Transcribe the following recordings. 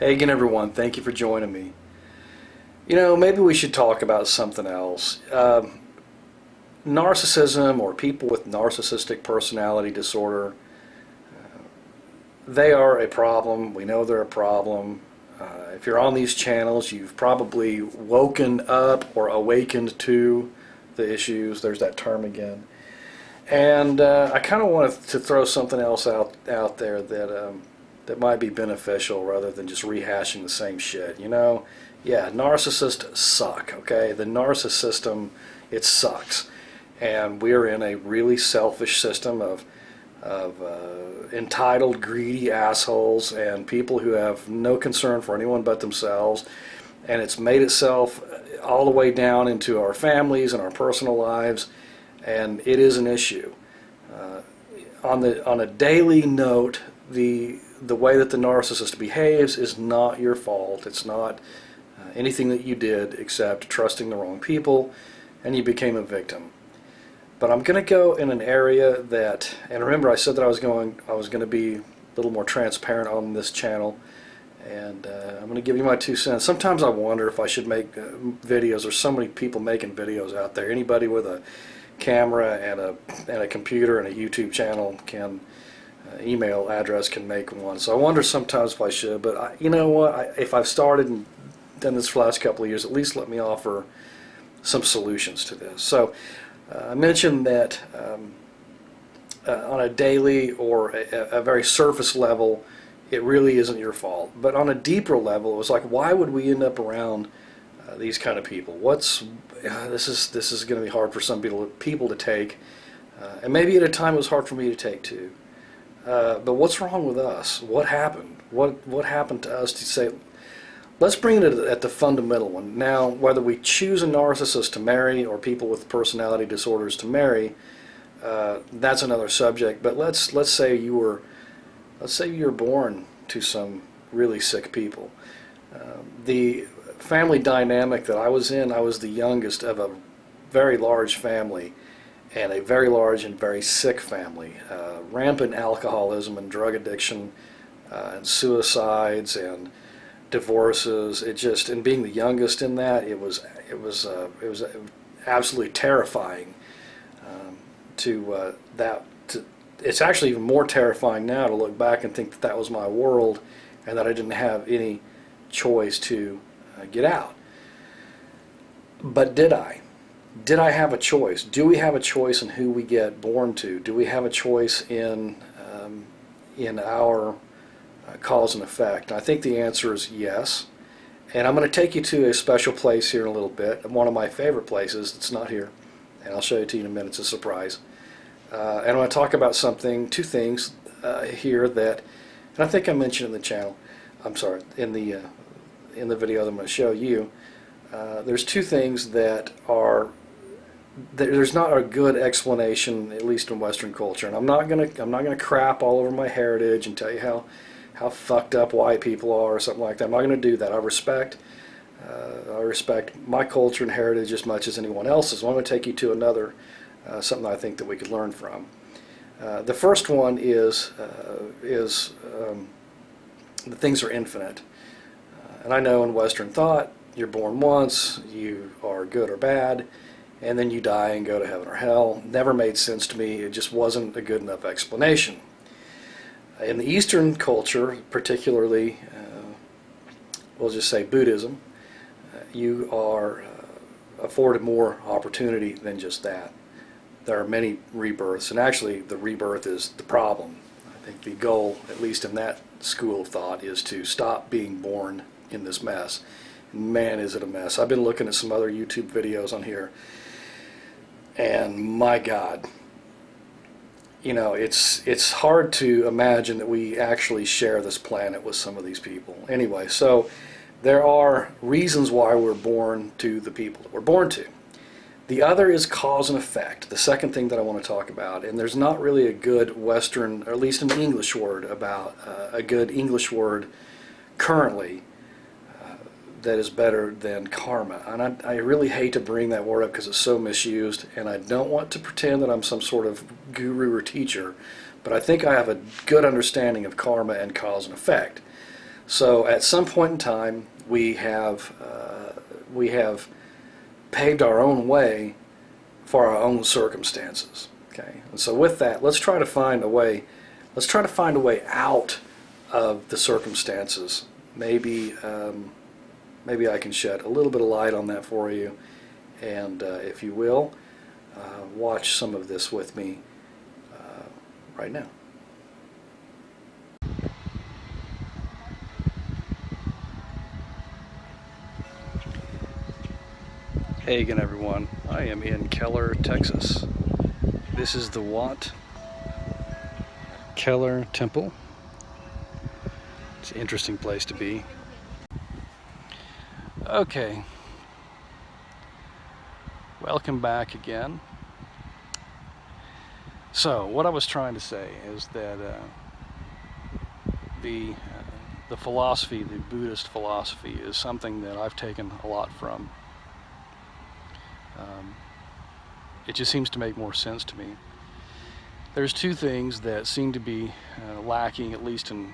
Hey again everyone, thank you for joining me. Maybe we should talk about something else. Narcissism, or people with narcissistic personality disorder, they are a problem. We know they're a problem. If you're on these channels, you've probably woken up or awakened to the issues. There's that term again. And I kind of wanted to throw something else out there that might be beneficial rather than just rehashing the same shit. Yeah, narcissists suck, okay? The narcissist system, it sucks. And we're in a really selfish system of entitled, greedy assholes and people who have no concern for anyone but themselves. And it's made itself all the way down into our families and our personal lives, and it is an issue. On a daily note, the way that the narcissist behaves is not your fault. It's not anything that you did except trusting the wrong people, and you became a victim. But I'm going to go in an area that, and remember I said that I was going to be a little more transparent on this channel, and I'm going to give you my 2 cents. Sometimes I wonder if I should make videos. There's so many people making videos out there. Anybody with a camera and a computer and a YouTube channel can email address can make one. So I wonder sometimes if I should, but you know what? If I've started and done this for the last couple of years, at least let me offer some solutions to this. So I mentioned that on a daily or a very surface level, it really isn't your fault. But on a deeper level, it was like, why would we end up around these kind of people? This is going to be hard for some people to take, and maybe at a time it was hard for me to take too. But what's wrong with us? What happened? What happened to us to say, let's bring it at the fundamental one. Now, whether we choose a narcissist to marry or people with personality disorders to marry, that's another subject. But let's say you were born to some really sick people. The family dynamic that I was in, I was the youngest of a very large family, and a very large and very sick family. Rampant alcoholism and drug addiction, and suicides and divorces. And being the youngest in that, it was absolutely terrifying. It's actually even more terrifying now to look back and think that that was my world, and that I didn't have any choice to get out. But did I? Did I have a choice? Do we have a choice in who we get born to? Do we have a choice in our cause and effect? I think the answer is yes. And I'm going to take you to a special place here in a little bit, one of my favorite places. It's not here, and I'll show you to you in a minute. It's a surprise. And I want to talk about two things here that, and I think I mentioned in the channel. I'm sorry, in the video that I'm going to show you. There's two things that there's not a good explanation, at least in Western culture. And I'm not gonna crap all over my heritage and tell you how fucked up white people are or something like that. I'm not going to do that. I respect my culture and heritage as much as anyone else's. I'm going to take you to another, something I think that we could learn from. The first one is that things are infinite. And I know in Western thought, you're born once, you are good or bad, and then you die and go to heaven or hell. Never made sense to me. It just wasn't a good enough explanation. In the Eastern culture, particularly, we'll just say Buddhism, you are afforded more opportunity than just that. There are many rebirths, and actually the rebirth is the problem. I think the goal, at least in that school of thought, is to stop being born in this mess. Man, is it a mess. I've been looking at some other YouTube videos on here, and my God, it's hard to imagine that we actually share this planet with some of these people. Anyway, so there are reasons why we're born to the people that we're born to. The other is cause and effect, the second thing that I want to talk about. And there's not really a good Western, or at least an English word about a good English word currently that is better than karma. And I really hate to bring that word up because it's so misused, and I don't want to pretend that I'm some sort of guru or teacher, but I think I have a good understanding of karma and cause and effect. So at some point in time, we have paved our own way for our own circumstances. Okay, and so with that, let's try to find a way. Let's try to find a way out of the circumstances. Maybe maybe I can shed a little bit of light on that for you, and if you will, watch some of this with me right now. Hey again, everyone. I am in Keller, Texas. This is the Wat Keller Temple. It's an interesting place to be. Okay. Welcome back again. So, what I was trying to say is that the philosophy, the Buddhist philosophy, is something that I've taken a lot from. It just seems to make more sense to me. There's two things that seem to be lacking, at least in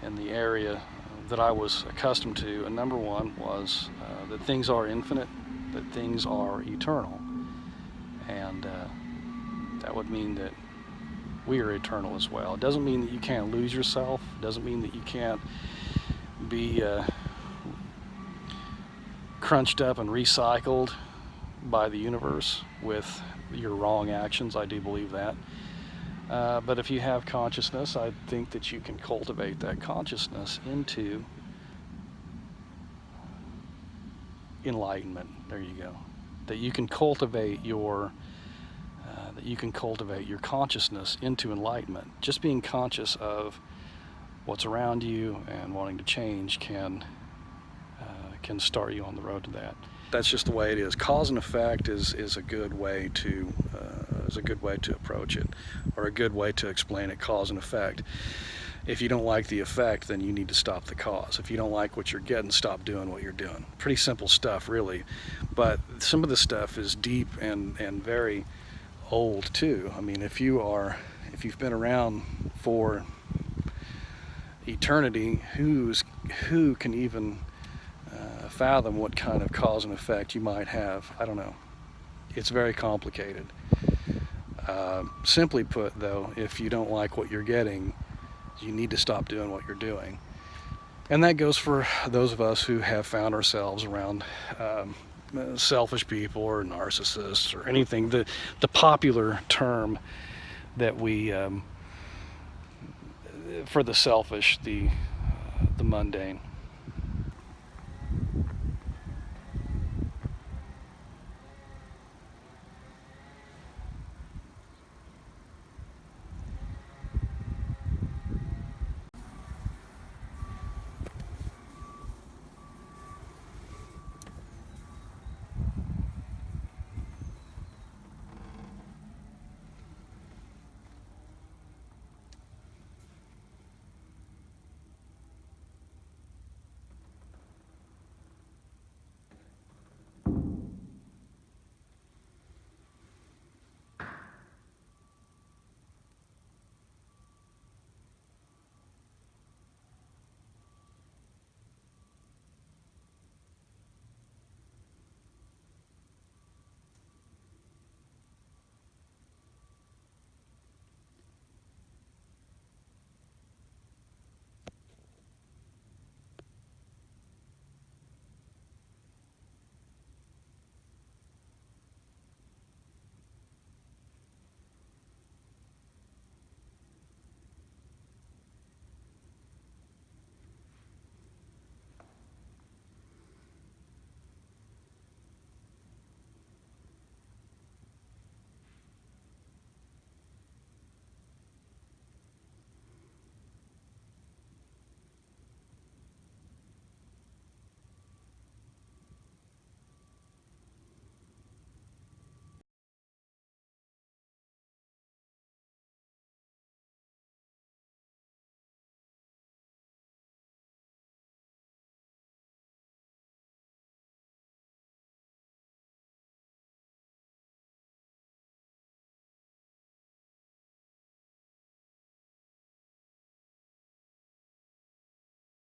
the area that I was accustomed to. And number one was that things are infinite, that things are eternal, and that would mean that we are eternal as well. It doesn't mean that you can't lose yourself. It doesn't mean that you can't be crunched up and recycled by the universe with your wrong actions. I do believe that. But if you have consciousness, I think that you can cultivate that consciousness into enlightenment. There you go. That you can cultivate your consciousness into enlightenment. Just being conscious of what's around you and wanting to change can start you on the road to that. That's just the way it is. Cause and effect is a good way to approach it, or a good way to explain it. Cause and effect. If you don't like the effect, then you need to stop the cause. If you don't like what you're getting, stop doing what you're doing. Pretty simple stuff, really. But some of the stuff is deep and very old too. I mean, if you've been around for eternity, who can even fathom what kind of cause and effect you might have? I don't know. It's very complicated. Simply put, though, if you don't like what you're getting, you need to stop doing what you're doing. And that goes for those of us who have found ourselves around selfish people or narcissists or anything. The popular term that we for the selfish, the mundane.